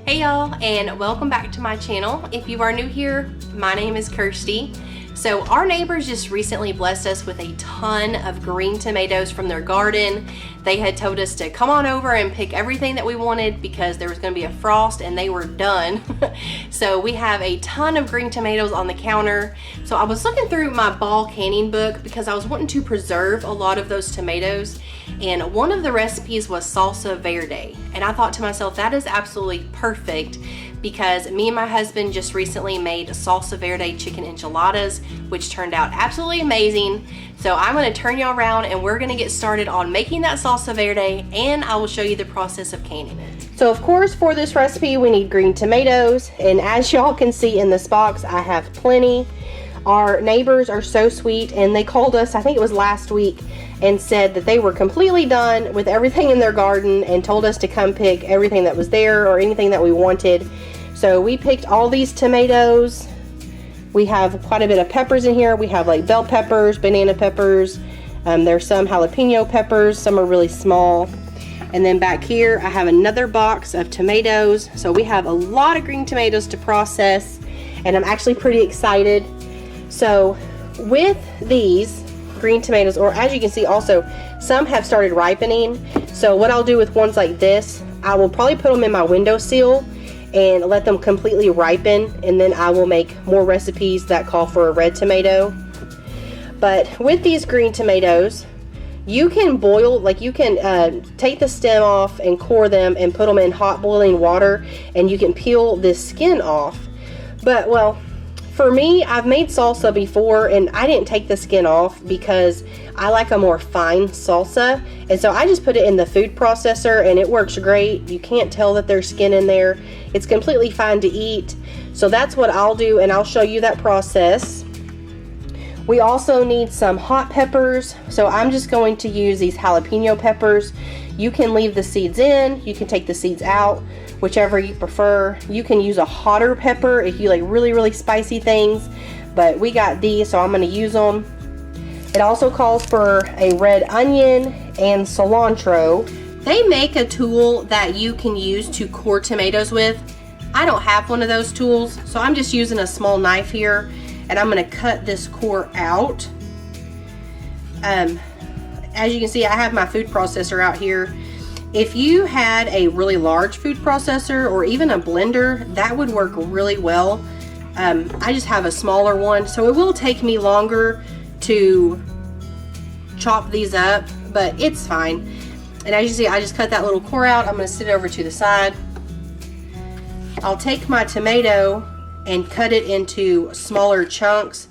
Hey y'all, and welcome back to my channel. If you are new here, my name is Kirsti. So our neighbors just recently blessed us with a ton of green tomatoes from their garden. They had told us to come on over and pick everything that we wanted because there was going to be a frost and they were done. So we have a ton of green tomatoes on the counter. So I was looking through my ball canning book because I was wanting to preserve a lot of those tomatoes, and one of the recipes was Salsa Verde, and I thought to myself, that is absolutely perfect because me and my husband just recently made Salsa Verde chicken enchiladas, which turned out absolutely amazing. So I'm going to turn y'all around and we're going to get started on making that Salsa Verde, and I will show you the process of canning it. So of course for this recipe we need green tomatoes, and as y'all can see in this box I have plenty. Our neighbors are so sweet, and they called us, I think it was last week, and said that they were completely done with everything in their garden and told us to come pick everything that was there or anything that we wanted. So we picked all these tomatoes. We have quite a bit of peppers in here. We have like bell peppers, banana peppers. There's some jalapeno peppers. Some are really small. And then back here I have another box of tomatoes. So we have a lot of green tomatoes to process, and I'm actually pretty excited. So with these green tomatoes, or as you can see also, some have started ripening. So what I'll do with ones like this, I will probably put them in my windowsill and let them completely ripen, and then I will make more recipes that call for a red tomato. But with these green tomatoes, you can boil, like you can take the stem off and core them and put them in hot boiling water, and you can peel this skin off. But well, for me, I've made salsa before and I didn't take the skin off because I like a more fine salsa, and so I just put it in the food processor and it works great. You can't tell that there's skin in there. It's completely fine to eat. So that's what I'll do, and I'll show you that process. We also need some hot peppers, so I'm just going to use these jalapeno peppers. You can leave the seeds in, you can take the seeds out, whichever you prefer. You can use a hotter pepper if you like really spicy things, but we got these, so I'm going to use them. It also calls for a red onion and cilantro. They make a tool that you can use to core tomatoes with. I don't have one of those tools, so I'm just using a small knife here, and I'm going to cut this core out. As you can see, I have my food processor out here. If you had a really large food processor or even a blender, that would work really well. I just have a smaller one, so it will take me longer to chop these up, but it's fine. And as you see, I just cut that little core out. I'm going to sit over to the side. I'll take my tomato and cut it into smaller chunks.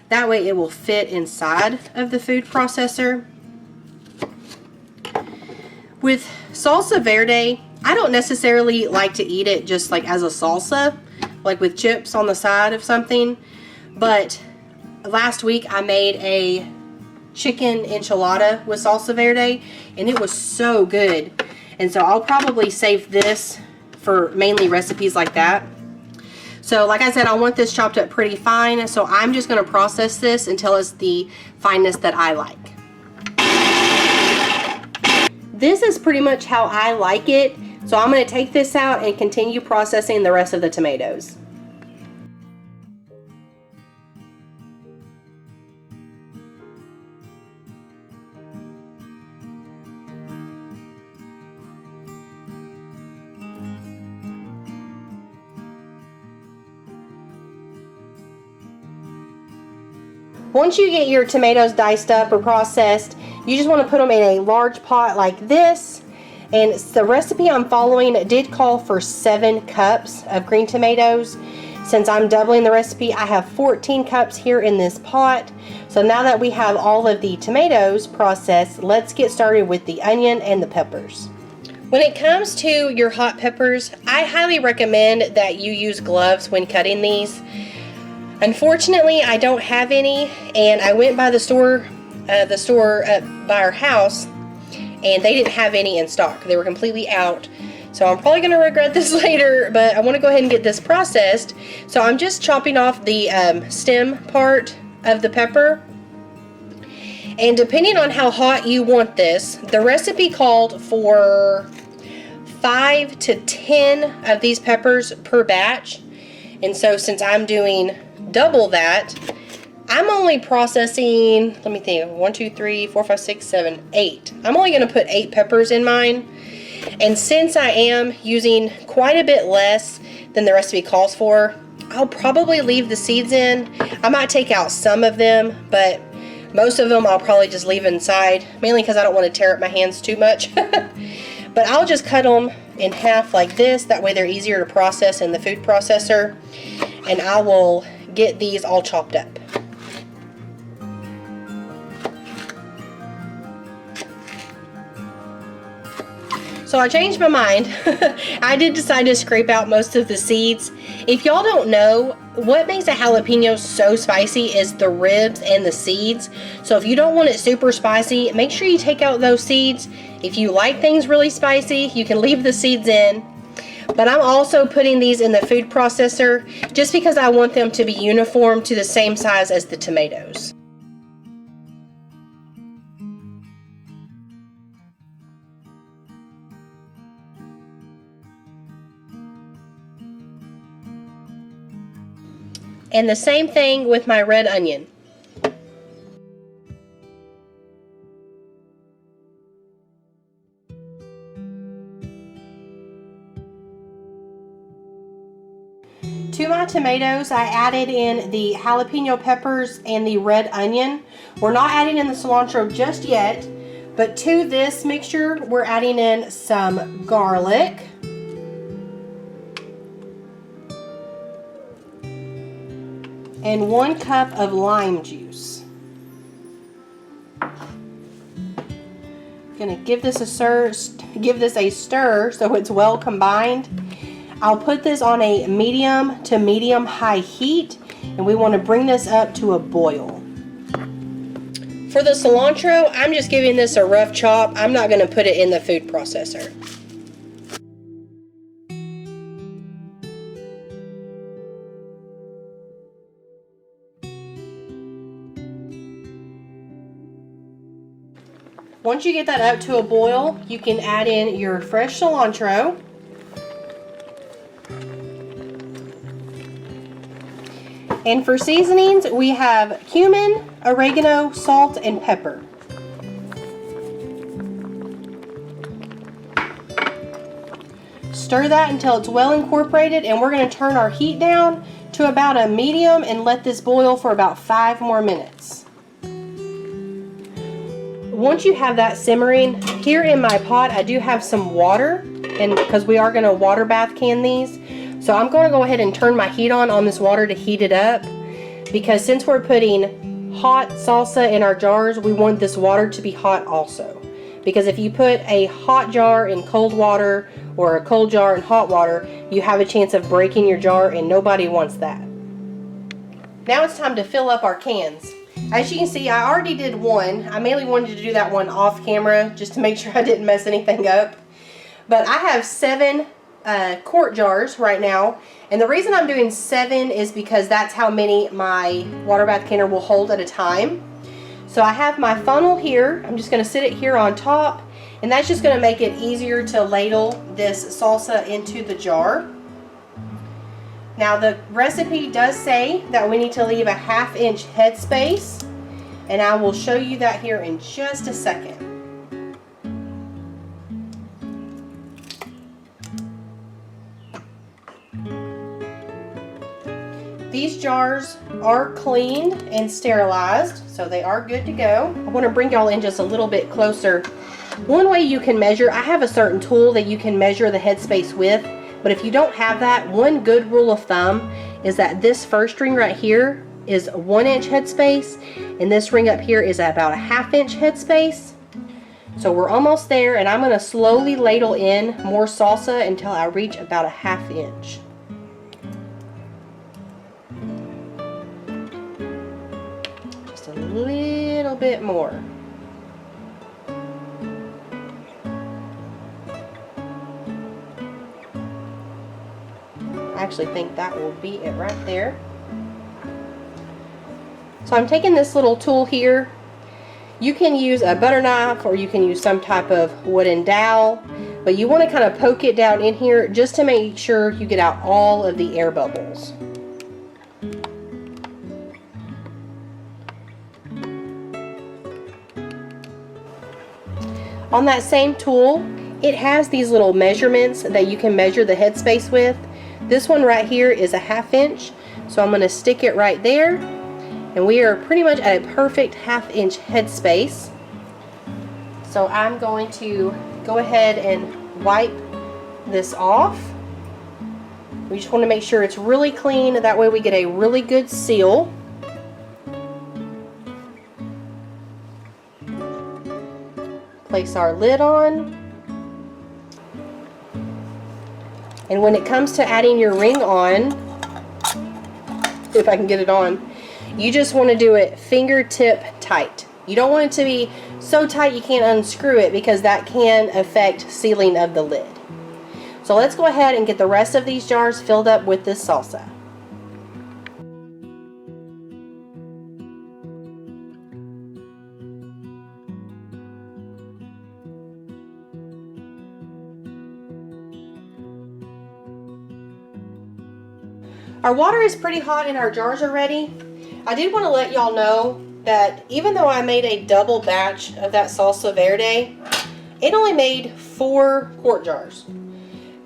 That way it will fit inside of the food processor. With Salsa Verde, I don't necessarily like to eat it just like as a salsa, like with chips on the side of something. But last week I made a chicken enchilada with Salsa Verde, and it was so good. And so I'll probably save this for mainly recipes like that. So like I said, I want this chopped up pretty fine, so I'm just going to process this until it's the fineness that I like. This is pretty much how I like it, so I'm going to take this out and continue processing the rest of the tomatoes. Once you get your tomatoes diced up or processed, you just want to put them in a large pot like this. And the recipe I'm following did call for 7 cups of green tomatoes. Since I'm doubling the recipe, I have 14 cups here in this pot. So now that we have all of the tomatoes processed, let's get started with the onion and the peppers. When it comes to your hot peppers, I highly recommend that you use gloves when cutting these. Unfortunately, I don't have any, and I went by the store by our house, and they didn't have any in stock. They were completely out. So I'm probably going to regret this later, but I want to go ahead and get this processed. So I'm just chopping off the stem part of the pepper. And depending on how hot you want this, the recipe called for 5 to 10 of these peppers per batch. And so since I'm doing double that, I'm only processing, let me think, 1, 2, 3, 4, 5, 6, 7, 8. I'm only going to put 8 peppers in mine. And since I am using quite a bit less than the recipe calls for, I'll probably leave the seeds in. I might take out some of them, but most of them I'll probably just leave inside, mainly because I don't want to tear up my hands too much. But I'll just cut them in half like this, that way they're easier to process in the food processor, and I will get these all chopped up. So I changed my mind. I did decide to scrape out most of the seeds. If y'all don't know, what makes a jalapeno so spicy is the ribs and the seeds. So if you don't want it super spicy, make sure you take out those seeds. If you like things really spicy, you can leave the seeds in. But I'm also putting these in the food processor just because I want them to be uniform to the same size as the tomatoes. And the same thing with my red onion. To my tomatoes, I added in the jalapeno peppers and the red onion. We're not adding in the cilantro just yet, but to this mixture, we're adding in some garlic. And 1 cup of lime juice. Gonna give this a stir so it's well combined. I'll put this on a medium to medium high heat, and we want to bring this up to a boil. For the cilantro, I'm just giving this a rough chop. I'm not gonna put it in the food processor. Once you get that up to a boil, you can add in your fresh cilantro. And for seasonings, we have cumin, oregano, salt, and pepper. Stir that until it's well incorporated, and we're going to turn our heat down to about a medium and let this boil for about 5 more minutes. Once you have that simmering, here in my pot I do have some water, and because we are going to water bath can these, so I'm going to go ahead and turn my heat on this water to heat it up, because since we're putting hot salsa in our jars, we want this water to be hot also. Because if you put a hot jar in cold water or a cold jar in hot water, you have a chance of breaking your jar, and nobody wants that. Now it's time to fill up our cans. As you can see, I already did one. I mainly wanted to do that one off camera just to make sure I didn't mess anything up. But I have 7 quart jars right now, and the reason I'm doing 7 is because that's how many my water bath canner will hold at a time. So I have my funnel here. I'm just going to sit it here on top, and that's just going to make it easier to ladle this salsa into the jar. Now the recipe does say that we need to leave a 1/2 inch headspace, and I will show you that here in just a second. These jars are cleaned and sterilized, so they are good to go. I want to bring y'all in just a little bit closer. One way you can measure, I have a certain tool that you can measure the headspace with, but if you don't have that, one good rule of thumb is that this first ring right here is a 1 inch headspace, and this ring up here is about a 1/2 inch headspace. So we're almost there, and I'm going to slowly ladle in more salsa until I reach about a 1/2 inch. Just a little bit more. I actually think that will be it right there. So I'm taking this little tool here. You can use a butter knife, or you can use some type of wooden dowel. but you want to kind of poke it down in here just to make sure you get out all of the air bubbles. On that same tool, it has these little measurements that you can measure the headspace with. This one right here is a 1/2 inch, so I'm going to stick it right there, and we are pretty much at a perfect 1/2 inch headspace. So I'm going to go ahead and wipe this off. We just want to make sure it's really clean, that way we get a really good seal. Place our lid on. And when it comes to adding your ring on, if I can get it on, you just want to do it fingertip tight. You don't want it to be so tight you can't unscrew it, because that can affect sealing of the lid. So let's go ahead and get the rest of these jars filled up with this salsa. Our water is pretty hot and our jars are ready. I did want to let y'all know that even though I made a double batch of that Salsa Verde, it only made 4 quart jars.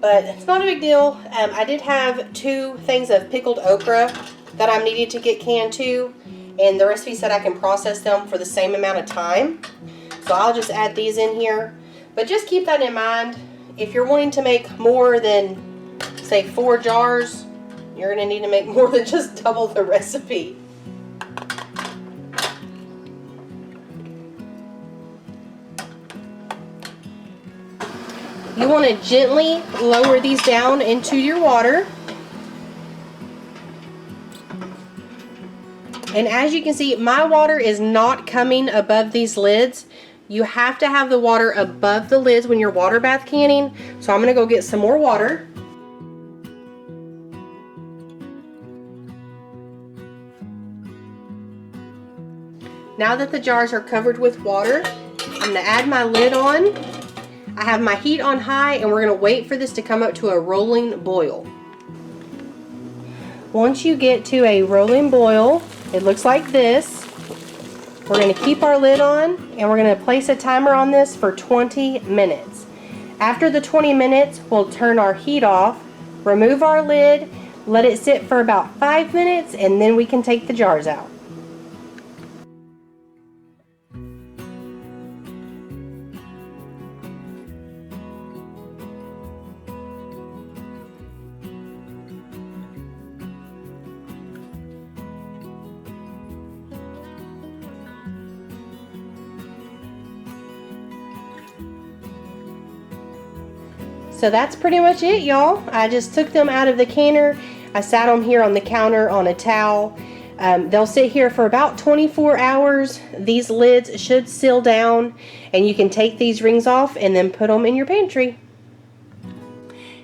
But it's not a big deal. I did have 2 things of pickled okra that I needed to get canned too, and the recipe said I can process them for the same amount of time. So I'll just add these in here. But just keep that in mind. If you're wanting to make more than, say, 4 jars, you're going to need to make more than just double the recipe. You want to gently lower these down into your water. And as you can see, my water is not coming above these lids. You have to have the water above the lids when you're water bath canning. So I'm going to go get some more water. Now that the jars are covered with water, I'm going to add my lid on. I have my heat on high, and we're going to wait for this to come up to a rolling boil. Once you get to a rolling boil, it looks like this. We're going to keep our lid on, and we're going to place a timer on this for 20 minutes. After the 20 minutes, we'll turn our heat off, remove our lid, let it sit for about 5 minutes, and then we can take the jars out. So that's pretty much it, y'all. I just took them out of the canner. I sat them here on the counter on a towel. They'll sit here for about 24 hours. These lids should seal down, and you can take these rings off and then put them in your pantry.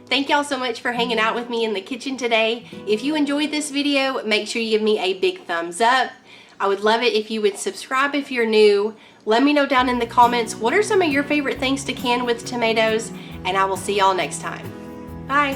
Thank y'all so much for hanging out with me in the kitchen today. If you enjoyed this video, make sure you give me a big thumbs up. I would love it if you would subscribe if you're new. Let me know down in the comments, what are some of your favorite things to can with tomatoes, and I will see y'all next time. Bye.